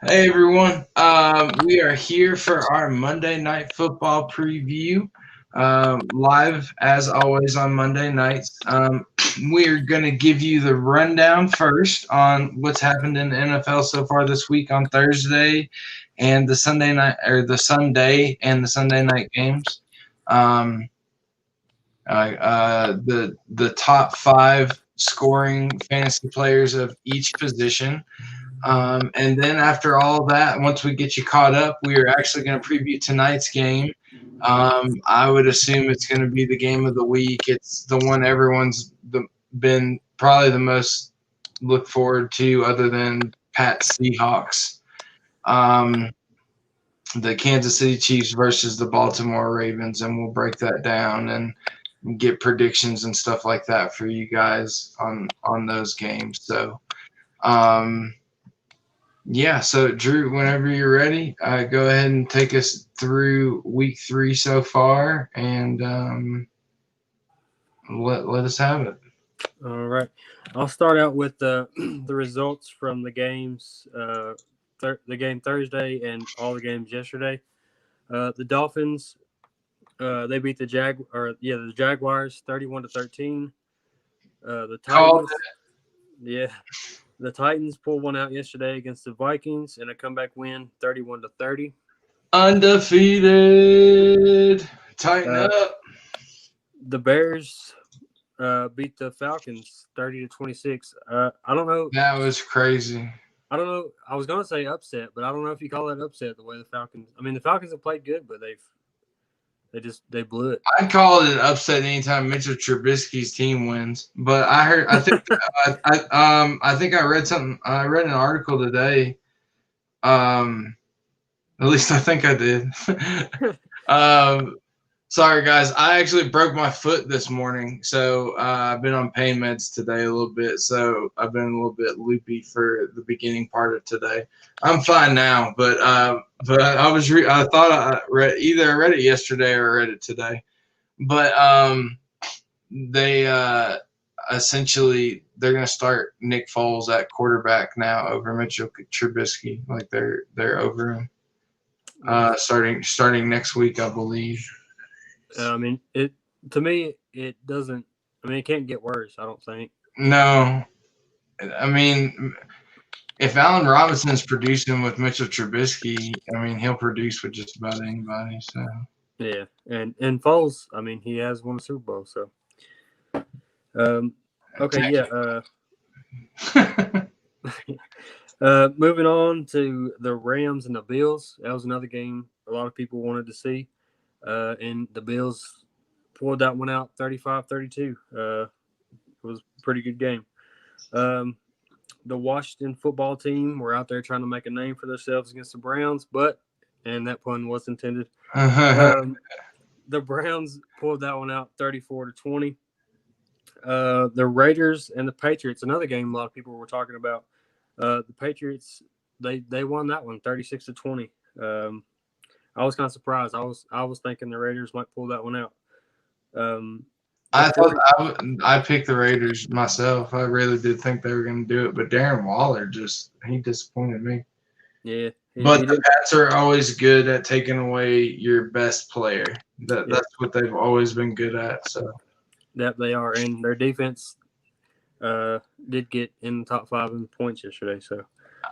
Hey everyone, we are here for our Monday Night Football preview, live as always on Monday nights. We're going to give you the rundown first on what's happened in the NFL so far this week on Thursday and the Sunday night, or the Sunday and the Sunday night games. The top 5 scoring fantasy players of each position. And then after all that, once we get you caught up, we are actually going to preview tonight's game. I would assume it's going to be the game of the week. It's the one everyone's been probably the most look forward to, other than Pat's Seahawks. The Kansas City Chiefs versus the Baltimore Ravens, and we'll break that down and get predictions and stuff like that for you guys on those games. So, yeah, so Drew, whenever you're ready, go ahead and take us through week 3 so far, and let us have it. All right, I'll start out with the results from the games, the game Thursday and all the games yesterday. The Dolphins, they beat the Jaguars 31-13. The Titans, the Titans pulled one out yesterday against the Vikings in a comeback win, 31-30. Undefeated. Tighten up. The Bears beat the Falcons 30-26. I don't know. That was crazy. I don't know. I was gonna say upset, but I don't know if you call that upset the way the Falcons. I mean, the Falcons have played good, but they blew it. I'd call it an upset anytime Mitchell Trubisky's team wins. But I think I read something. I read an article today. At least I think I did. Sorry, guys. I actually broke my foot this morning, so I've been on pain meds today a little bit. So I've been a little bit loopy for the beginning part of today. I'm fine now, but I thought I read it yesterday or read it today. But they essentially they're going to start Nick Foles at quarterback now over Mitchell Trubisky. Like they're over him starting next week, I believe. I mean, it doesn't. I mean, it can't get worse. I don't think. No, I mean, if Allen Robinson's producing with Mitchell Trubisky, I mean, he'll produce with just about anybody. So yeah, and Foles, I mean, he has won a Super Bowl. So, okay, yeah. Moving on to the Rams and the Bills. That was another game a lot of people wanted to see. And the Bills pulled that one out 35-32. It was a pretty good game. The Washington football team were out there trying to make a name for themselves against the Browns, and that pun was intended. The Browns pulled that one out 34-20. The Raiders and the Patriots, another game a lot of people were talking about. The Patriots, they won that one 36-20. I was kind of surprised. I was thinking the Raiders might pull that one out. I picked the Raiders myself. I really did think they were going to do it, but Darren Waller he disappointed me. Yeah, but the Pats are always good at taking away your best player. That's what they've always been good at. So that they are, and their defense did get in the top 5 in points yesterday. So.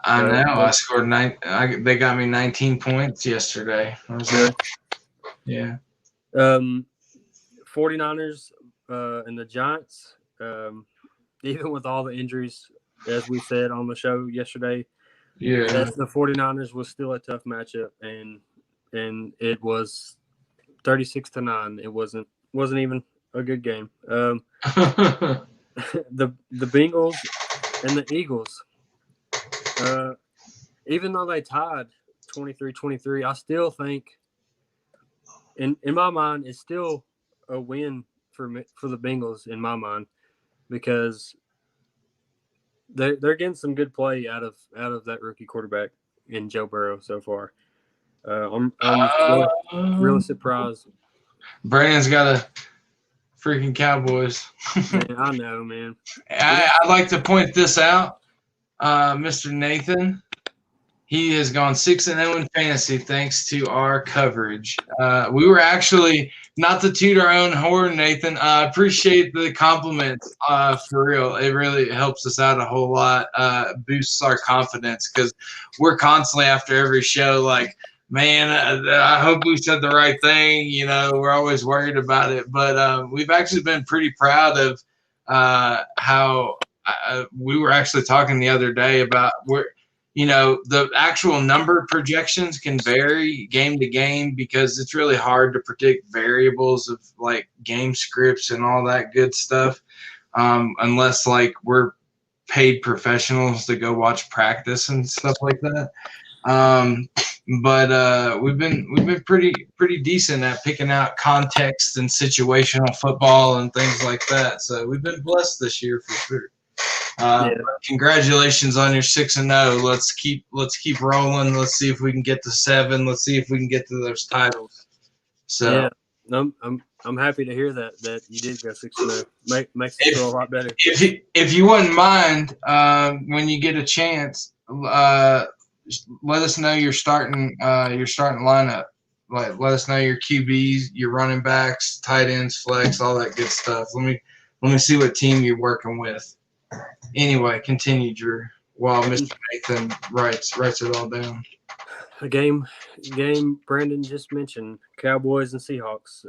I know. I scored 9. They got me 19 points yesterday. Yeah. 49ers and the Giants, even with all the injuries, as we said on the show yesterday, the 49ers was still a tough matchup, and it was 36-9. It wasn't even a good game. The Bengals and the Eagles. Even though they tied 23-23, I still think, in my mind, it's still a win for the Bengals in my mind, because they're getting some good play out of that rookie quarterback in Joe Burrow so far. I'm really surprised. Brandon's got freaking Cowboys. Man, I know, man. I'd like to point this out. Mr. Nathan, he has gone 6-0 in fantasy thanks to our coverage. We were actually, not to toot our own horn, Nathan. I appreciate the compliments. For real, it really helps us out a whole lot. Boosts our confidence because we're constantly after every show like, man, I hope we said the right thing. You know, we're always worried about it, but we've actually been pretty proud of how we were actually talking the other day about the actual number projections can vary game to game because it's really hard to predict variables of like game scripts and all that good stuff, unless like we're paid professionals to go watch practice and stuff like that. But we've been pretty decent at picking out context and situational football and things like that. So we've been blessed this year for sure. Congratulations on your 6-0. Let's keep rolling. Let's see if we can get to 7. Let's see if we can get to those titles. So yeah, I'm happy to hear that you did go 6-0. Makes it feel a lot better. If you wouldn't mind, when you get a chance, let us know your starting lineup. Like, let us know your QBs, your running backs, tight ends, flex, all that good stuff. Let me see what team you're working with. Anyway, continue, Drew, while Mr. Nathan writes it all down. A game Brandon just mentioned, Cowboys and Seahawks.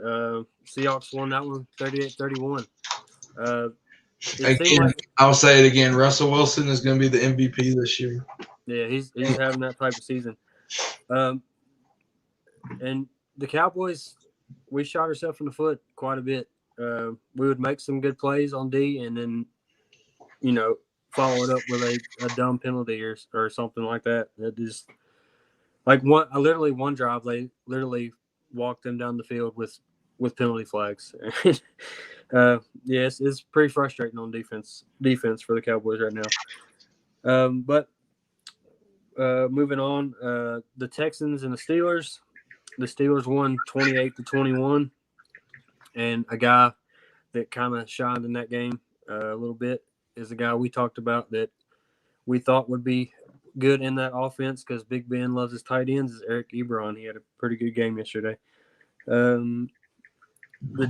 Seahawks won that one 38-31. Again, I'll say it again. Russell Wilson is going to be the MVP this year. Yeah, he's having that type of season. And the Cowboys, we shot ourselves in the foot quite a bit. We would make some good plays on D and then follow it up with a dumb penalty or something like that. That just like one drive, they literally walked them down the field with penalty flags. Yes, it's pretty frustrating on defense for the Cowboys right now. But moving on, the Texans and the Steelers. The Steelers won 28-21, and a guy that kind of shined in that game a little bit is a guy we talked about that we thought would be good in that offense because Big Ben loves his tight ends, is Eric Ebron. He had a pretty good game yesterday. The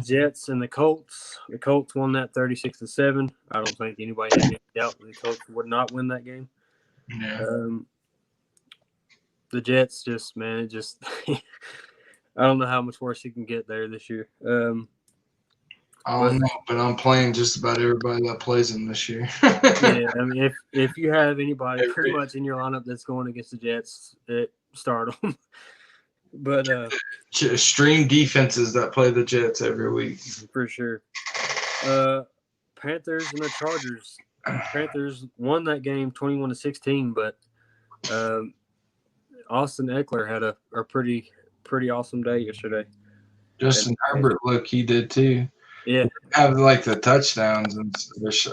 Jets and the Colts. The Colts won that 36-7. I don't think anybody had any doubt the Colts would not win that game. Yeah. The Jets I don't know how much worse he can get there this year. I don't know, but I'm playing just about everybody that plays him this year. Yeah, I mean, if you have anybody pretty much in your lineup that's going against the Jets, start them. But stream defenses that play the Jets every week for sure. Panthers and the Chargers. Panthers won that game 21-16, but Austin Eckler had a pretty awesome day yesterday. Justin Herbert, he did too. Yeah, have like the touchdowns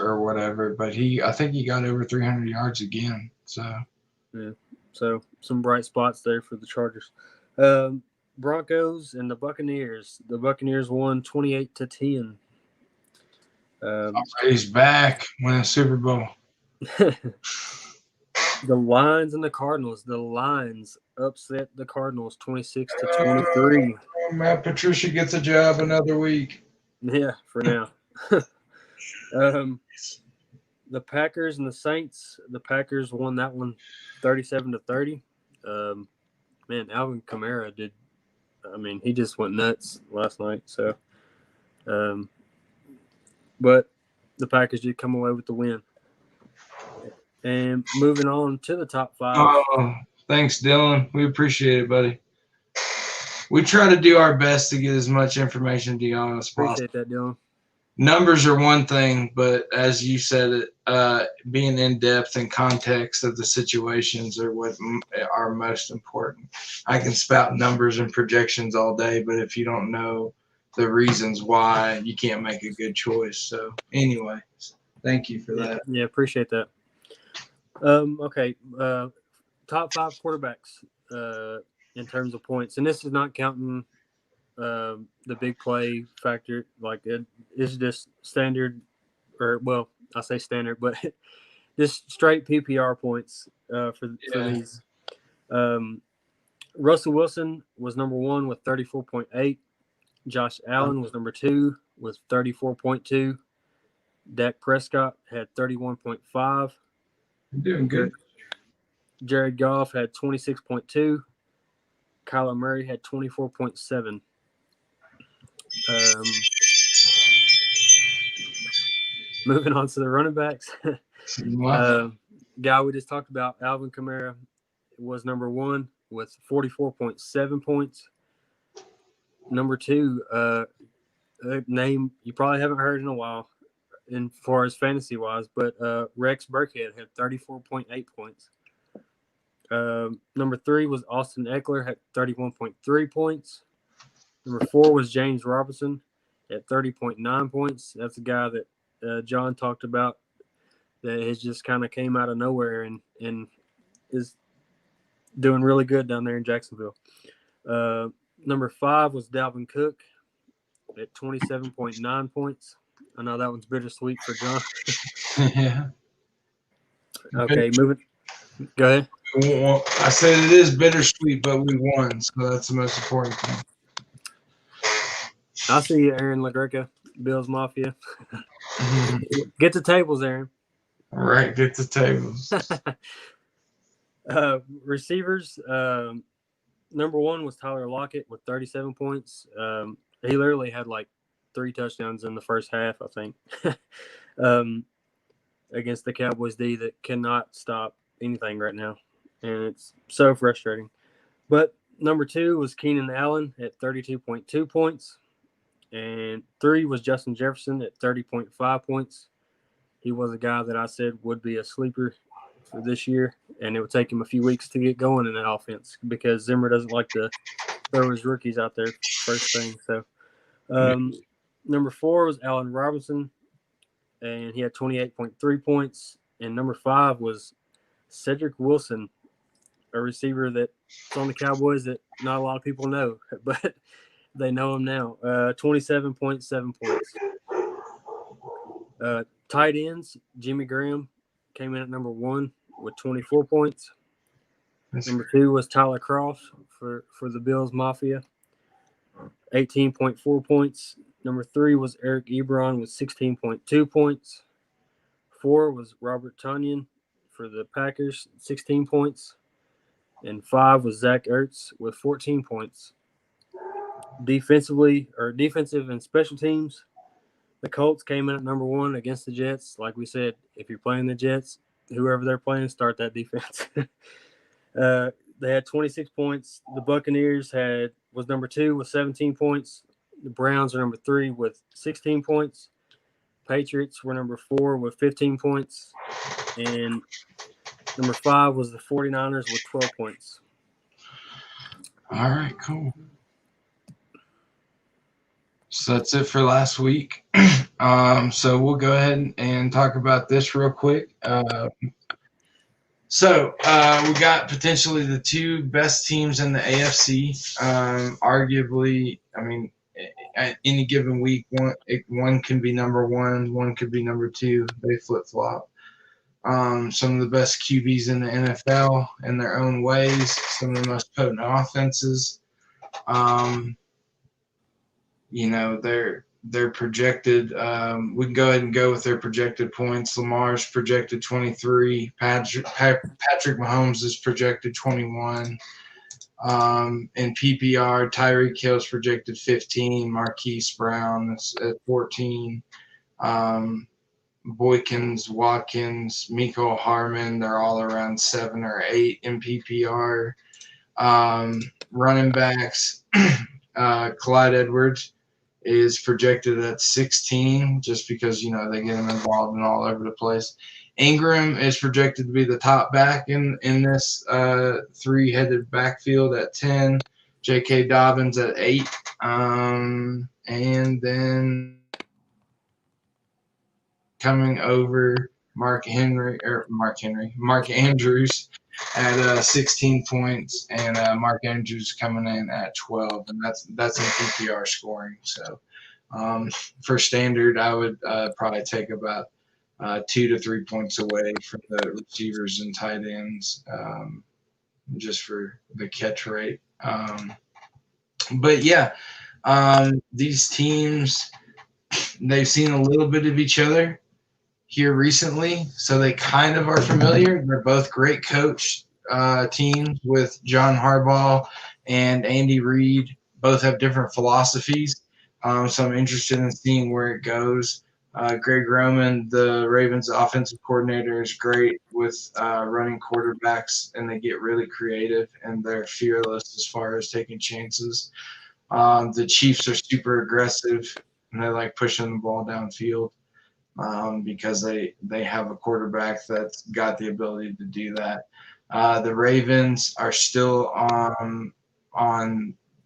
or whatever, but I think he got over 300 yards again. So yeah, so some bright spots there for the Chargers. Broncos and the Buccaneers. The Buccaneers won 28-10. He's back, winning a Super Bowl. The Lions and the Cardinals. The Lions upset the Cardinals 26-23. Matt Patricia gets a job another week. Yeah, for now. The Packers and the Saints. The Packers won that one 37-30. Man, Alvin Kamara did. I mean, he just went nuts last night. So, but the Packers did come away with the win. And moving on to the top 5. Oh, thanks, Dylan. We appreciate it, buddy. We try to do our best to get as much information to y'all as possible. Appreciate that, Dylan. Numbers are one thing, but as you said, being in depth and context of the situations are what are most important. I can spout numbers and projections all day, but if you don't know the reasons why, you can't make a good choice. So anyway, thank you for that. Yeah, appreciate that. Okay, top 5 quarterbacks in terms of points, and this is not counting the big play factor. Like it is just standard, or well, I say standard, but just straight PPR points for these. Russell Wilson was number 1 with 34.8. Josh Allen was number 2 with 34.2. Dak Prescott had 31.5. Doing good. Jared Goff had 26.2. Kyler Murray had 24.7. Moving on to the running backs. Guy we just talked about, Alvin Kamara, was number 1 with 44.7 points. Number 2, a name you probably haven't heard in a while, in far as fantasy wise, but Rex Burkhead had 34.8 points. Number 3 was Austin Eckler, had 31.3 points. Number 4 was James Robinson at 30.9 points. That's a guy that John talked about that has just kind of came out of nowhere and is doing really good down there in Jacksonville. Number 5 was Dalvin Cook at 27.9 points. I know that one's bittersweet for John. Yeah. Okay, moving. Go ahead. I said it is bittersweet, but we won, so that's the most important thing. I see you, Aaron LaGreca, Bills Mafia. Get the tables, Aaron. All right, get the tables. Receivers, number 1 was Tyler Lockett with 37 points. He literally had like 3 touchdowns in the first half, I think, against the Cowboys D that cannot stop anything right now. And it's so frustrating. But number 2 was Keenan Allen at 32.2 points. And 3 was Justin Jefferson at 30.5 points. He was a guy that I said would be a sleeper for this year, and it would take him a few weeks to get going in that offense because Zimmer doesn't like to throw his rookies out there first thing. So number 4 was Allen Robinson, and he had 28.3 points. And number 5 was Cedric Wilson, a receiver that's on the Cowboys that not a lot of people know, but they know him now. 27.7 points. Tight ends, Jimmy Graham came in at number 1 with 24 points. Number 2 was Tyler Croft for the Bills Mafia, 18.4 points. Number 3 was Eric Ebron with 16.2 points. 4 was Robert Tonyan for the Packers, 16 points. And 5 was Zach Ertz with 14 points. Defensive and special teams, the Colts came in at number 1 against the Jets. Like we said, if you're playing the Jets, whoever they're playing, start that defense. They had 26 points. The Buccaneers was number 2 with 17 points. The Browns are number 3 with 16 points. Patriots were number 4 with 15 points. And number 5 was the 49ers with 12 points. All right, cool. So that's it for last week. So we'll go ahead and talk about this real quick. So we got potentially the 2 best teams in the AFC. Arguably, I mean, at any given week, one can be number 1, one could be number 2. They flip-flop. Some of the best QBs in the NFL in their own ways. Some of the most potent offenses. They're projected. We can go ahead and go with their projected points. Lamar's projected 23. Patrick Mahomes is projected 21. In PPR, Tyreek Hill's projected 15. Marquise Brown is at 14. Boykins, Watkins, Mecole Hardman, they're all around 7 or 8 in PPR. Running backs, Clyde Edwards is projected at 16 just because, they get him involved in all over the place. Ingram is projected to be the top back in this 3-headed backfield at 10. J.K. Dobbins at 8. And then coming over Mark Andrews at 16 points, and Mark Andrews coming in at 12, and that's in PPR scoring. So for standard, I would probably take about 2 to 3 points away from the receivers and tight ends, just for the catch rate. But yeah, these teams, they've seen a little bit of each other here recently, so they kind of are familiar. They're both great coach teams with John Harbaugh and Andy Reid. Both have different philosophies, so I'm interested in seeing where it goes. Greg Roman, the Ravens offensive coordinator, is great with running quarterbacks, and they get really creative, and they're fearless as far as taking chances. The Chiefs are super aggressive, and they like pushing the ball downfield. Because they have a quarterback that's got the ability to do that. The Ravens are still on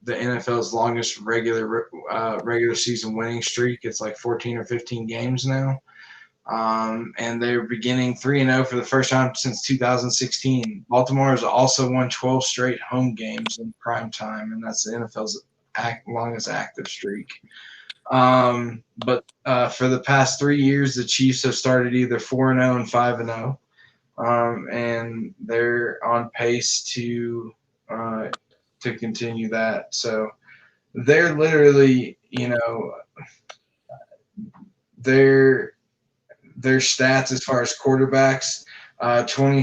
the NFL's longest regular season winning streak. It's like 14 or 15 games now, and they're beginning 3-0 for the first time since 2016. Baltimore has also won 12 straight home games in prime time, and that's the NFL's longest active streak. But for the past 3 years, the Chiefs have started either 4-0 and 5-0, and they're on pace to continue that. So they're literally, their stats as far as quarterbacks, 20.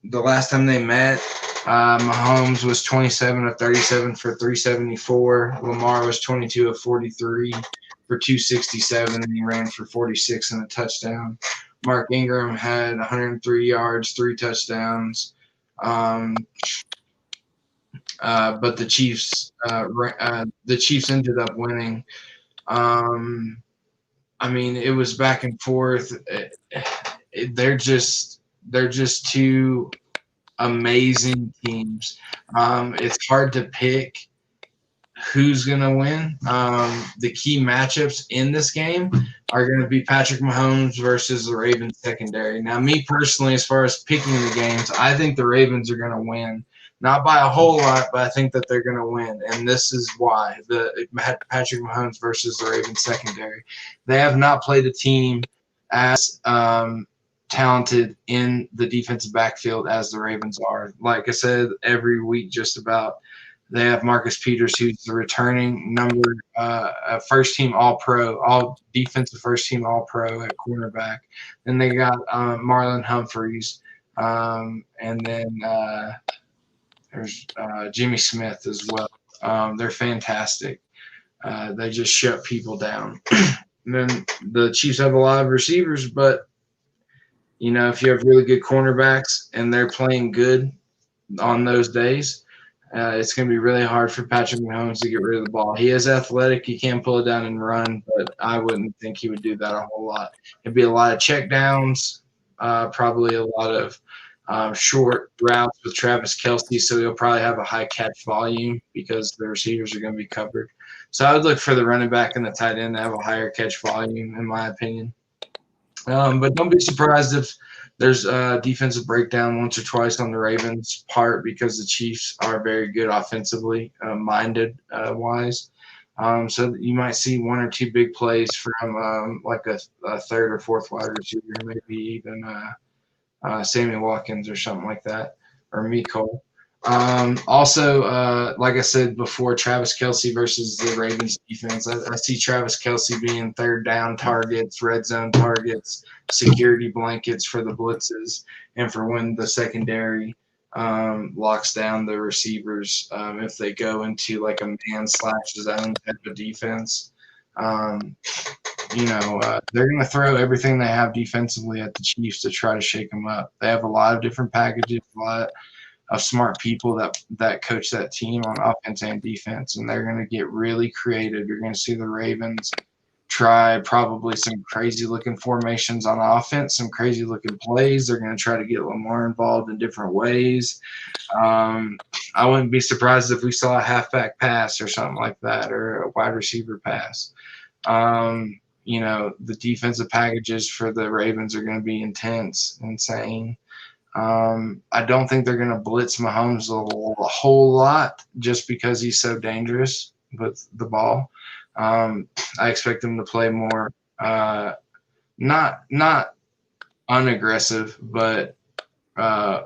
The last time they met, Mahomes was 27 of 37 for 374. Lamar was 22 of 43 for 267, and he ran for 46 and a touchdown. Mark Ingram had 103 yards, 3 touchdowns. But the Chiefs ended up winning. It was back and forth. They're just two amazing teams. It's hard to pick who's going to win. The key matchups in this game are going to be Patrick Mahomes versus the Ravens secondary. Now, me personally, as far as picking the games, I think the Ravens are going to win. Not by a whole lot, but I think that they're going to win. And this is why. The Patrick Mahomes versus the Ravens secondary. They have not played a team as talented in the defensive backfield as the Ravens are. Like I said, every week just about, they have Marcus Peters, who's the returning first team All-Pro, all defensive first team All-Pro at cornerback. Then they got Marlon Humphreys, and then there's Jimmy Smith as well. They're fantastic. They just shut people down. And then the Chiefs have a lot of receivers, but if you have really good cornerbacks and they're playing good on those days, it's going to be really hard for Patrick Mahomes to get rid of the ball. He is athletic. He can pull it down and run, but I wouldn't think he would do that a whole lot. It'd be a lot of check downs, probably a lot of short routes with Travis Kelce, so he'll probably have a high catch volume because the receivers are going to be covered. So I would look for the running back and the tight end to have a higher catch volume, in my opinion. But don't be surprised if there's a defensive breakdown once or twice on the Ravens' part, because the Chiefs are very good offensively minded wise. So you might see 1 or 2 big plays from like a third or fourth wide receiver, maybe even Sammy Watkins or something like that, or Mecole. Also, like I said before, Travis Kelce versus the Ravens defense. I see Travis Kelce being third down targets, red zone targets, security blankets for the blitzes, and for when the secondary locks down the receivers if they go into like a man/zone type of defense. They're going to throw everything they have defensively at the Chiefs to try to shake them up. They have a lot of different packages, a lot of smart people that coach that team on offense and defense, and they're going to get really creative. You're going to see the Ravens try probably some crazy-looking formations on offense, some crazy-looking plays. They're going to try to get Lamar involved in different ways. I wouldn't be surprised if we saw a halfback pass or something like that, or a wide receiver pass. The defensive packages for the Ravens are going to be intense, insane. I don't think they're going to blitz Mahomes a whole lot just because he's so dangerous with the ball. I expect them to play more, not unaggressive, but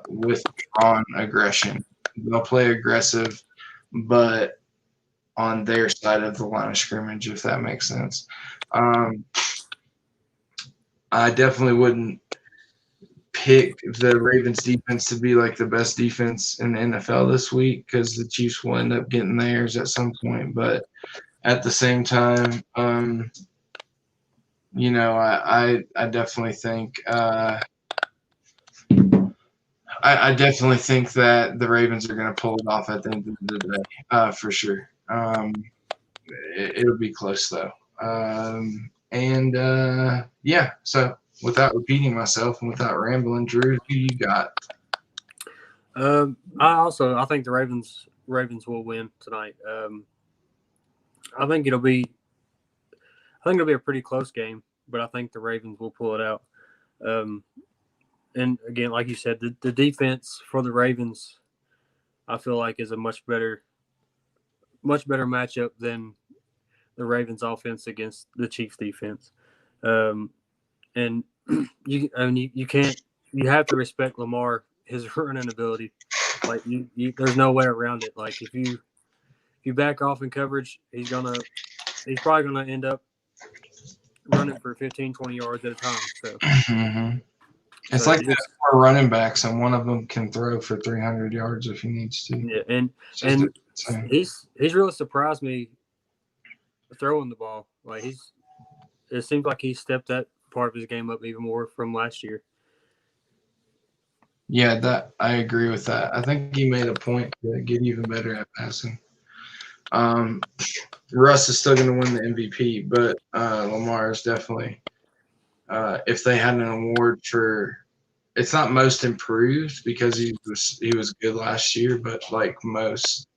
withdrawn aggression. They'll play aggressive, but on their side of the line of scrimmage, if that makes sense. I definitely wouldn't pick the Ravens defense to be like the best defense in the NFL this week because the Chiefs will end up getting theirs at some point. But at the same time, you know, I definitely think I definitely think that the Ravens are going to pull it off at the end of the day, for sure. It'll be close though. Yeah, so without repeating myself and without rambling, Drew, who you got? I think the Ravens will win tonight. I think it'll be a pretty close game, but I think the Ravens will pull it out. And again, like you said, the defense for the Ravens, I feel like, is a much better matchup than the Ravens offense against the Chiefs defense. And you have to respect Lamar, his running ability. Like there's no way around it. Like if you back off in coverage, he's probably gonna end up running for 15, 20 yards at a time. So It's like there's 4 running backs, and one of them can throw for 300 yards if he needs to. Yeah, and he's really surprised me throwing the ball. Like it seems like he stepped that part of his game up even more from last year. Yeah, that I agree with that. I think he made a point to get even better at passing. Russ is still going to win the MVP, but Lamar is definitely. If they had an award for, it's not most improved because he was good last year, but like most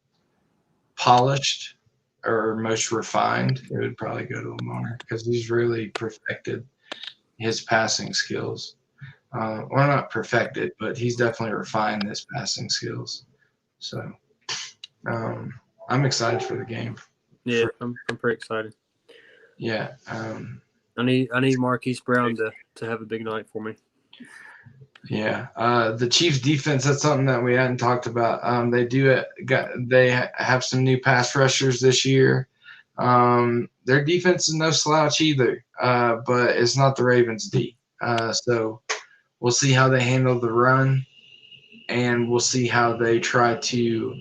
polished or most refined, it would probably go to Lamar because he's really perfected his passing skills. Well, not perfected, but he's definitely refined his passing skills. So I'm excited for the game. Yeah, I'm pretty excited. Yeah. I need Marquise Brown to have a big night for me. Yeah. The Chiefs defense, that's something that we hadn't talked about. They have some new pass rushers this year. Their defense is no slouch either, but it's not the Ravens D. So we'll see how they handle the run, and we'll see how they try to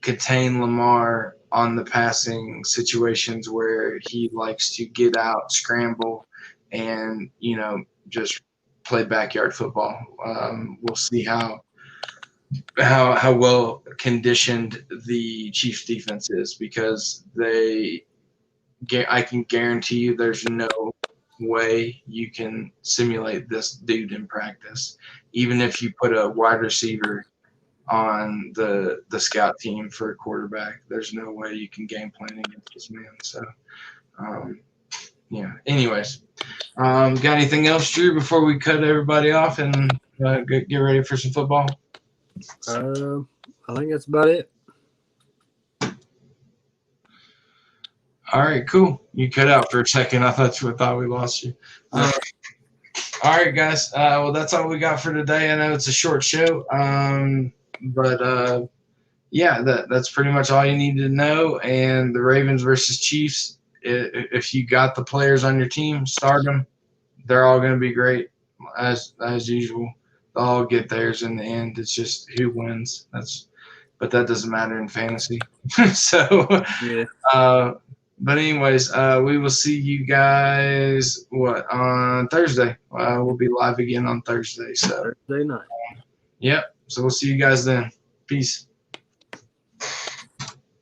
contain Lamar on the passing situations where he likes to get out, scramble, and, just play backyard football. We'll see how well conditioned the Chiefs defense is because I can guarantee you there's no way you can simulate this dude in practice. Even if you put a wide receiver on the scout team for a quarterback, there's no way you can game plan against this man. So, yeah. Anyways, got anything else, Drew, before we cut everybody off and get ready for some football? I think that's about it. All right, cool. You cut out for a second. I thought we lost you. All right, guys. Well, that's all we got for today. I know it's a short show, but yeah, that's pretty much all you need to know. And the Ravens versus Chiefs, if you got the players on your team, start them. They're all going to be great as usual. They'll all get theirs in the end. It's just who wins. But that doesn't matter in fantasy. So, yeah. But anyways, we will see you guys on Thursday. We'll be live again on Thursday. So Thursday night. Yep. So we'll see you guys then. Peace.